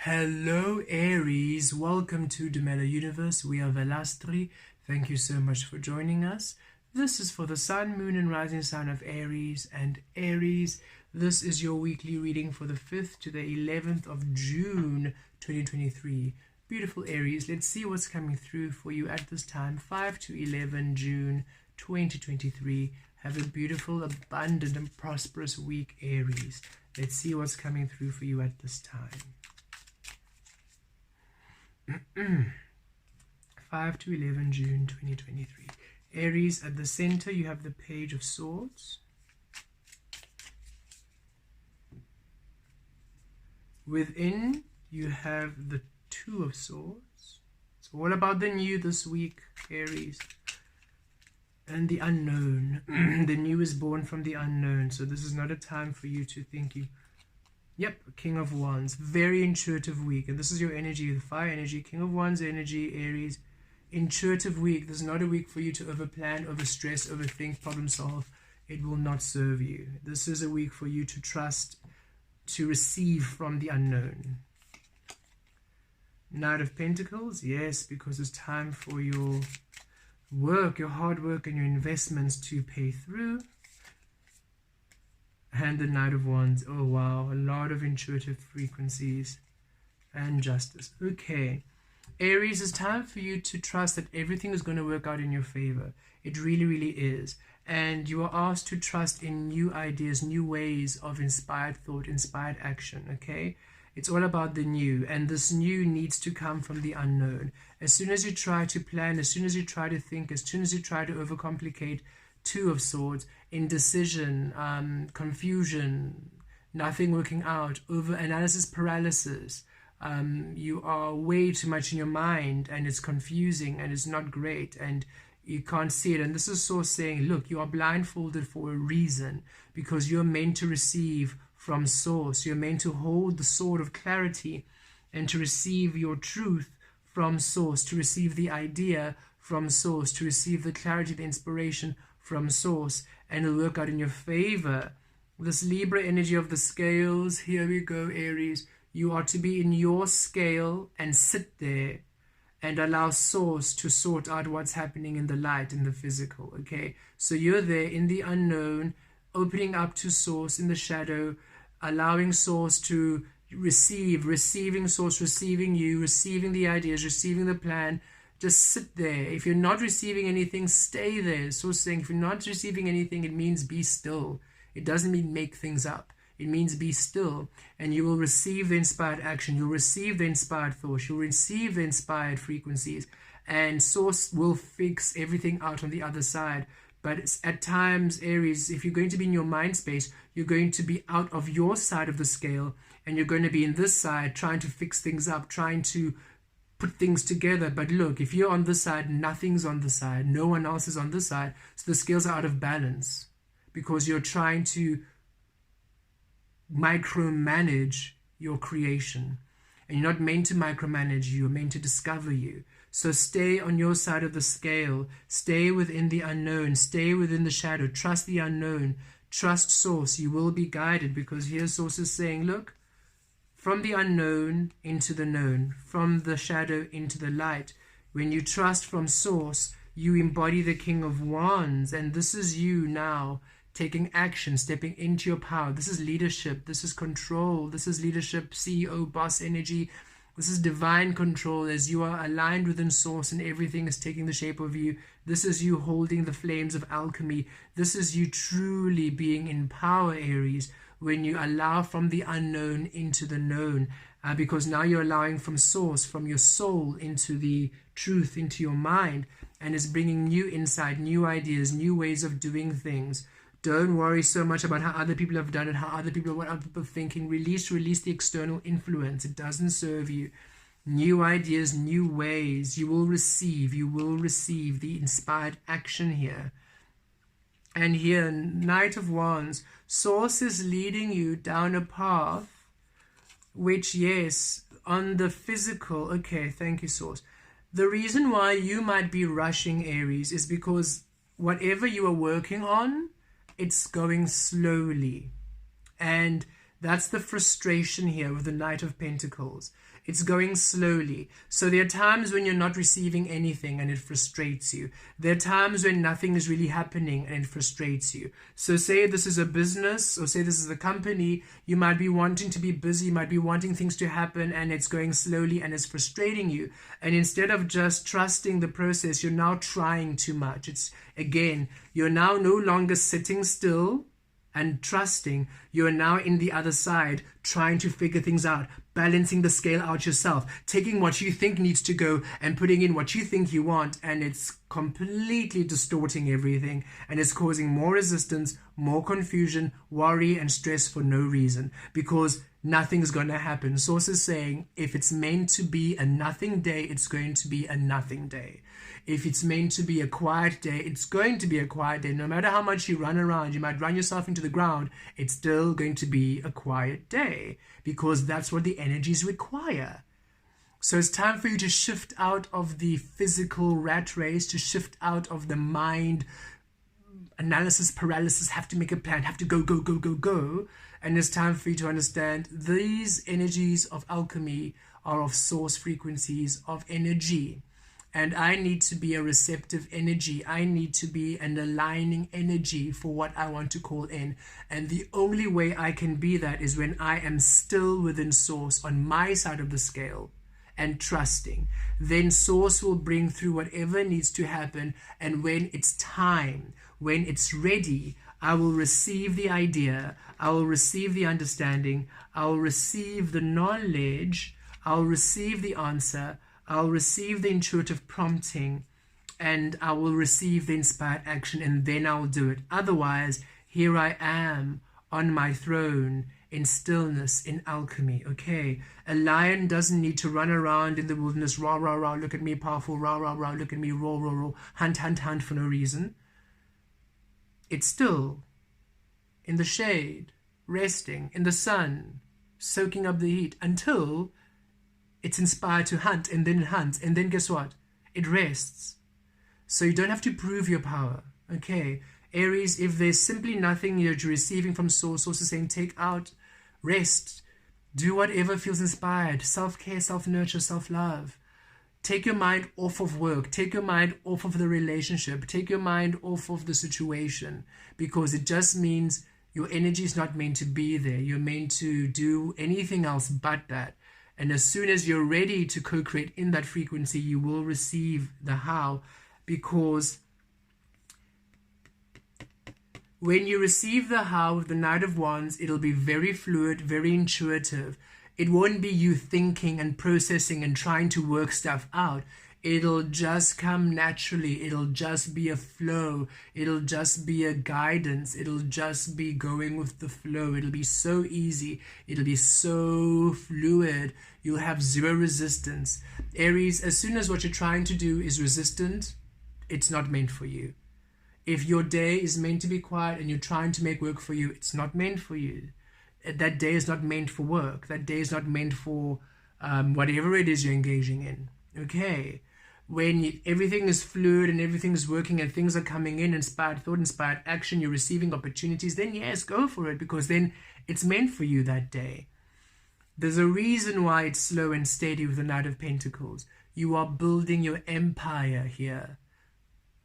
Hello Aries, welcome to the Mela Universe. We are Velastri. Thank you so much for joining us. This is for the Sun, Moon and Rising Sign of Aries. And Aries, this is your weekly reading for the 5th to the 11th of June 2023. Beautiful Aries, let's see what's coming through for you at this time, 5 to 11 June 2023. Have a beautiful, abundant and prosperous week, Aries. Let's see what's coming through for you at this time. 5 to 11 June 2023. Aries, at the center you have the Page of Swords. Within you have the Two of Swords. It's all about the new this week, Aries. And the unknown. The new is born from the unknown. So this is not a time for you to think Yep, King of Wands, very intuitive week, and this is your energy, the fire energy, King of Wands energy, Aries. Intuitive week. This is not a week for you to overplan, overstress, overthink, problem solve. It will not serve you. This is a week for you to trust, to receive from the unknown. Knight of Pentacles, yes, because it's time for your work, your hard work and your investments to pay through. And the Knight of Wands. Oh wow, a lot of intuitive frequencies and justice. Okay, Aries, it's time for you to trust that everything is going to work out in your favor. It really, really is. And you are asked to trust in new ideas, new ways of inspired thought, inspired action. Okay, it's all about the new, and this new needs to come from the unknown. As soon as you try to plan, as soon as you try to think, as soon as you try to overcomplicate, Two of Swords, indecision, confusion, nothing working out, over-analysis paralysis. You are way too much in your mind, and it's confusing, and it's not great, and you can't see it. And this is Source saying, look, you are blindfolded for a reason, because you're meant to receive from Source. You're meant to hold the sword of clarity and to receive your truth from Source, to receive the idea from Source, to receive the clarity, the inspiration from Source, and it'll work out in your favor. This Libra energy of the scales, here we go, Aries. You are to be in your scale and sit there and allow Source to sort out what's happening in the light, in the physical, okay? So you're there in the unknown, opening up to Source in the shadow, allowing Source to receiving Source, receiving you, receiving the ideas, receiving the plan. Just sit there. If you're not receiving anything, stay there. So saying, if you're not receiving anything, it means be still. It doesn't mean make things up. It means be still. And you will receive the inspired action. You'll receive the inspired thoughts. You'll receive the inspired frequencies. And Source will fix everything out on the other side. But at times, Aries, if you're going to be in your mind space, you're going to be out of your side of the scale. And you're going to be in this side trying to fix things up, trying to put things together. But look, if you're on this side, nothing's on the side, no one else is on this side, so the scales are out of balance because you're trying to micromanage your creation, and you're not meant to micromanage you, you're meant to discover you. So stay on your side of the scale, stay within the unknown, stay within the shadow, trust the unknown, trust Source. You will be guided, because here Source is saying, look, from the unknown into the known, from the shadow into the light. When you trust from Source, you embody the King of Wands, and this is you now taking action, stepping into your power. This is leadership, this is control, this is leadership, CEO, boss energy. This is divine control as you are aligned within Source and everything is taking the shape of you. This is you holding the flames of alchemy. This is you truly being in power, Aries, when you allow from the unknown into the known, because now you're allowing from Source, from your soul into the truth, into your mind, and it's bringing new insight, new ideas, new ways of doing things. Don't worry so much about how other people have done it, how other people, what other people are thinking. Release the external influence. It doesn't serve you. New ideas, new ways. You will receive the inspired action here. And here, Knight of Wands, Source is leading you down a path which, yes, on the physical, okay, thank you, Source. The reason why you might be rushing, Aries, is because whatever you are working on, it's going slowly. And That's the frustration here with the Knight of Pentacles. It's going slowly. So there are times when you're not receiving anything and it frustrates you. There are times when nothing is really happening and it frustrates you. So say this is a business, or say this is a company, you might be wanting to be busy, you might be wanting things to happen, and it's going slowly and it's frustrating you. And instead of just trusting the process, you're now trying too much. It's, again, you're now no longer sitting still and trusting. You're now in the other side, trying to figure things out, balancing the scale out yourself, taking what you think needs to go and putting in what you think you want, and it's completely distorting everything, and it's causing more resistance, more confusion, worry, and stress for no reason, because nothing's going to happen. Source is saying, if it's meant to be a nothing day, it's going to be a nothing day. If it's meant to be a quiet day, it's going to be a quiet day. No matter how much you run around, you might run yourself into the ground, it's still going to be a quiet day, because that's what the energies require. So it's time for you to shift out of the physical rat race, to shift out of the mind analysis paralysis, have to make a plan, have to go, go, go, go, go. And it's time for you to understand these energies of alchemy are of source frequencies of energy. And I need to be a receptive energy. I need to be an aligning energy for what I want to call in. And the only way I can be that is when I am still within source on my side of the scale and trusting. Then source will bring through whatever needs to happen. And when it's time, when it's ready, I will receive the idea. I will receive the understanding. I will receive the knowledge. I'll receive the answer. I'll receive the intuitive prompting, and I will receive the inspired action, and then I'll do it. Otherwise, here I am on my throne in stillness, in alchemy. Okay, a lion doesn't need to run around in the wilderness, rah, rah, rah, look at me, powerful, rah, rah, rah, look at me, roar, roar, roar, hunt, hunt, hunt for no reason. It's still in the shade, resting in the sun, soaking up the heat until it's inspired to hunt, and then it hunts, and then guess what? It rests. So you don't have to prove your power. Okay, Aries, if there's simply nothing you're receiving from source, source is saying take out, rest, do whatever feels inspired, self-care, self-nurture, self-love. Take your mind off of work, take your mind off of the relationship, take your mind off of the situation, because it just means your energy is not meant to be there. You're meant to do anything else but that. And as soon as you're ready to co-create in that frequency, you will receive the how. Because when you receive the how with the Knight of Wands, it'll be very fluid, very intuitive. It won't be you thinking and processing and trying to work stuff out. It'll just come naturally. It'll just be a flow. It'll just be a guidance. It'll just be going with the flow. It'll be so easy. It'll be so fluid. You'll have zero resistance. Aries, as soon as what you're trying to do is resistant, it's not meant for you. If your day is meant to be quiet and you're trying to make work for you, it's not meant for you. That day is not meant for work. That day is not meant for whatever it is you're engaging in. Okay? When everything is fluid and everything is working and things are coming in, inspired thought, inspired action, you're receiving opportunities, then yes, go for it, because then it's meant for you that day. There's a reason why it's slow and steady with the Knight of Pentacles. You are building your empire here.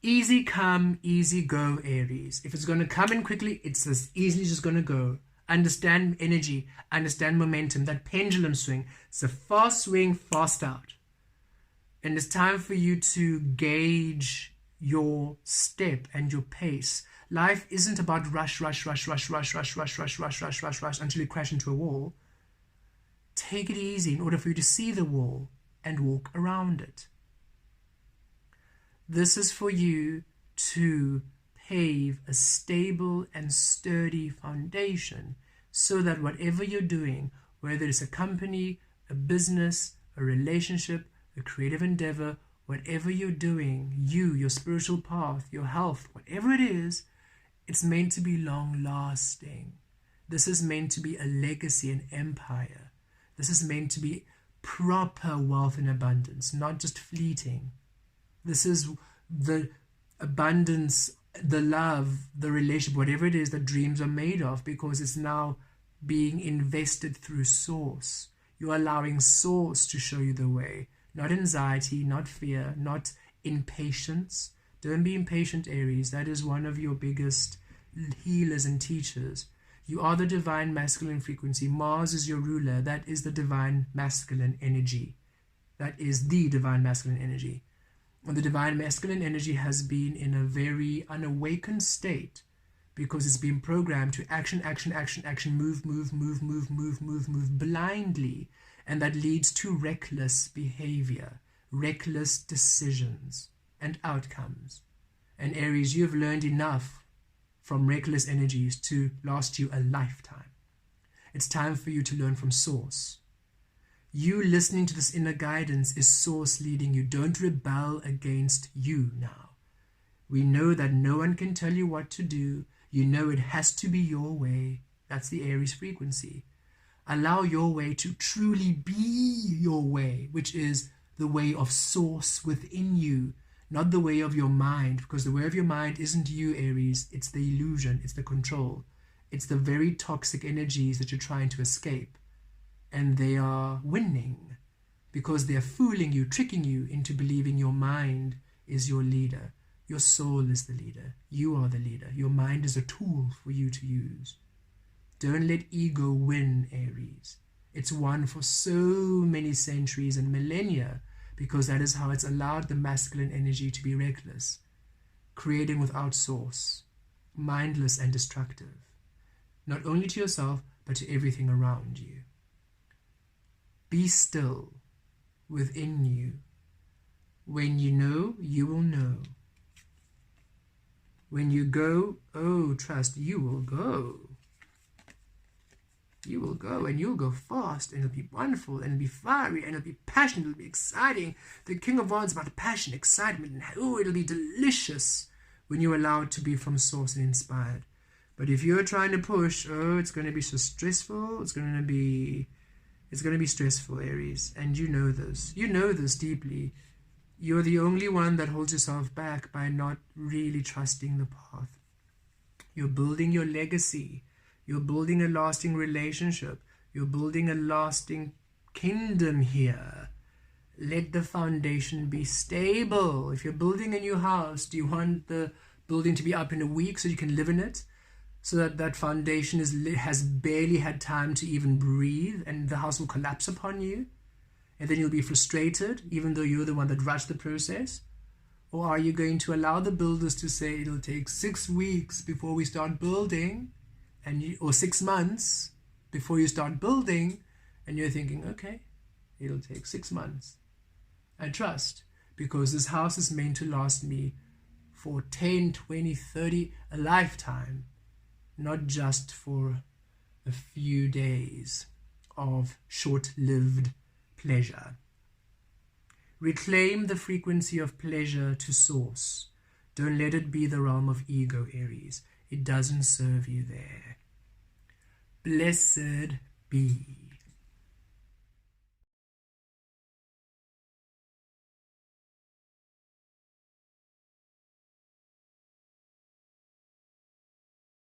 Easy come, easy go, Aries. If it's going to come in quickly, it's as easily just going to go. Understand energy, understand momentum, that pendulum swing. It's a fast swing, fast out. And it's time for you to gauge your step and your pace. Life isn't about rush, rush, rush, rush, rush, rush, rush, rush, rush, rush, rush, rush until you crash into a wall. Take it easy in order for you to see the wall and walk around it. This is for you to pave a stable and sturdy foundation so that whatever you're doing, whether it's a company, a business, a relationship, a creative endeavor, whatever you're doing, your spiritual path, your health, whatever it is, it's meant to be long-lasting. This is meant to be a legacy, an empire. This is meant to be proper wealth and abundance, not just fleeting. This is the abundance, the love, the relationship, whatever it is that dreams are made of, because it's now being invested through source. You're allowing source to show you the way. Not anxiety, not fear, not impatience. Don't be impatient, Aries. That is one of your biggest healers and teachers. You are the divine masculine frequency. Mars is your ruler. That is the divine masculine energy. That is the divine masculine energy. And the divine masculine energy has been in a very unawakened state because it's been programmed to action, action, action, action, move, move, move, move, move, move, move blindly. And that leads to reckless behavior, reckless decisions and outcomes. And Aries, you've learned enough from reckless energies to last you a lifetime. It's time for you to learn from source. You listening to this inner guidance is source leading you. Don't rebel against you now. We know that no one can tell you what to do. You know it has to be your way. That's the Aries frequency. Allow your way to truly be your way, which is the way of source within you, not the way of your mind, because the way of your mind isn't you, Aries. It's the illusion, it's the control. It's the very toxic energies that you're trying to escape. And they are winning because they're fooling you, tricking you into believing your mind is your leader. Your soul is the leader. You are the leader. Your mind is a tool for you to use. Don't let ego win, Aries. It's won for so many centuries and millennia because that is how it's allowed the masculine energy to be reckless, creating without source, mindless and destructive, not only to yourself, but to everything around you. Be still within you. When you know, you will know. When you go, oh, trust, you will go. You will go, and you'll go fast, and it'll be wonderful, and it'll be fiery, and it'll be passionate, it'll be exciting. The King of Wands is about passion, excitement, and oh, it'll be delicious when you're allowed to be from source and inspired. But if you're trying to push, oh, it's going to be so stressful. It's going to be stressful, Aries, and you know this. You know this deeply. You're the only one that holds yourself back by not really trusting the path. You're building your legacy. You're building a lasting relationship. You're building a lasting kingdom here. Let the foundation be stable. If you're building a new house, do you want the building to be up in a week so you can live in it? So that that foundation has barely had time to even breathe and the house will collapse upon you? And then you'll be frustrated even though you're the one that rushed the process? Or are you going to allow the builders to say it'll take 6 weeks before we start building, or 6 months before you start building, and you're thinking, okay, it'll take 6 months. I trust, because this house is meant to last me for 10, 20, 30, a lifetime, not just for a few days of short-lived pleasure. Reclaim the frequency of pleasure to source. Don't let it be the realm of ego, Aries. It doesn't serve you there. Blessed be.